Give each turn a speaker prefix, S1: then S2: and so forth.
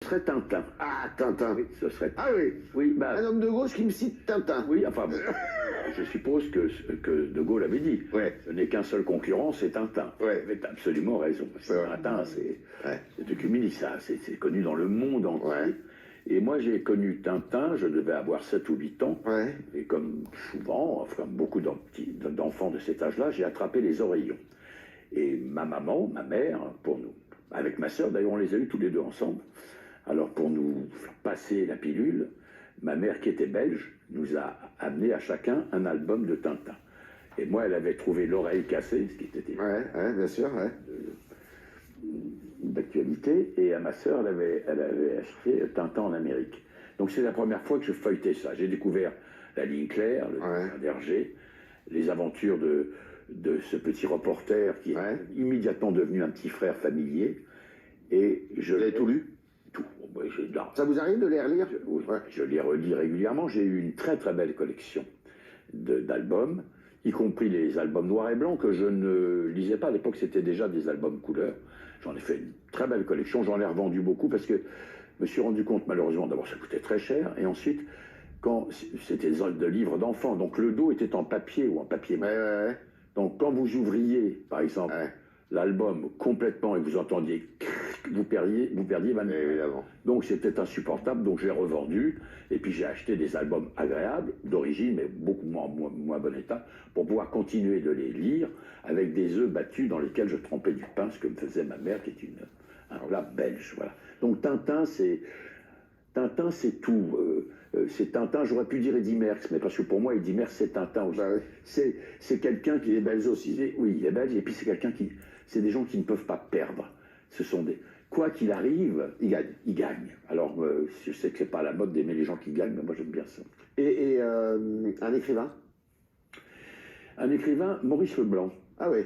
S1: serait Tintin.
S2: Ah, Tintin.
S1: Oui, ce serait.
S2: Ah oui.
S1: Oui, bah.
S2: Un homme de gauche qui me cite Tintin.
S1: Oui, enfin bon. Je suppose que De Gaulle avait dit.
S2: Ouais.
S1: Ce n'est qu'un seul concurrent, c'est Tintin.
S2: Ouais.
S1: Il avait absolument raison. Parce que
S2: Ouais.
S1: Tintin, c'est
S2: Ouais.
S1: ça. C'est connu dans le monde entier.
S2: Ouais.
S1: Et moi, j'ai connu Tintin, je devais avoir 7 ou 8 ans.
S2: Ouais.
S1: Et comme souvent, enfin beaucoup d'enfants de cet âge-là, j'ai attrapé les oreillons. Et ma maman, ma mère, pour nous, avec ma sœur, d'ailleurs, on les a eus tous les deux ensemble. Alors, pour nous faire passer la pilule, ma mère, qui était belge, nous a amené à chacun un album de Tintin. Et moi, elle avait trouvé L'oreille cassée, ce qui était
S2: Ouais, bien sûr, ouais.
S1: d'actualité, et à ma sœur, elle avait acheté Tintin en Amérique. Donc c'est la première fois que je feuilletais ça. J'ai découvert La Ligne claire, le d'Hergé, les aventures de ce petit reporter qui est immédiatement devenu un petit frère familier. Et je
S2: Vous avez tout lu?
S1: Tout.
S2: Ça vous arrive de les relire?
S1: Oui, je les relis régulièrement. J'ai eu une très très belle collection d'albums, y compris les albums noirs et blancs que je ne lisais pas. À l'époque, c'était déjà des albums couleurs. J'en ai fait une très belle collection. J'en ai revendu beaucoup parce que je me suis rendu compte, malheureusement, d'abord, ça coûtait très cher. Et ensuite, quand c'était de livres d'enfants, donc le dos était en papier ou en papier. Donc quand vous ouvriez, par exemple, l'album complètement et vous entendiez, vous perdiez 20 000.
S2: Évidemment.
S1: Donc c'était insupportable, donc j'ai revendu, et puis j'ai acheté des albums agréables, d'origine, mais beaucoup moins bon état, pour pouvoir continuer de les lire avec des œufs battus dans lesquels je trempais du pain, ce que me faisait ma mère, qui est un plat belge. Voilà. Donc Tintin, c'est tout. C'est Tintin, j'aurais pu dire Eddy Merckx, mais parce que pour moi, Eddy Merckx, c'est Tintin aussi.
S2: Bah oui.
S1: C'est quelqu'un qui est belge aussi. Oui, il est belge, et puis c'est quelqu'un qui... C'est des gens qui ne peuvent pas perdre. Ce sont des... Quoi qu'il arrive, ils gagnent. Ils gagnent. Alors, je sais que c'est pas la mode d'aimer les gens qui gagnent, mais moi j'aime bien ça.
S2: Et un écrivain?
S1: Un écrivain, Maurice Leblanc.
S2: Ah oui.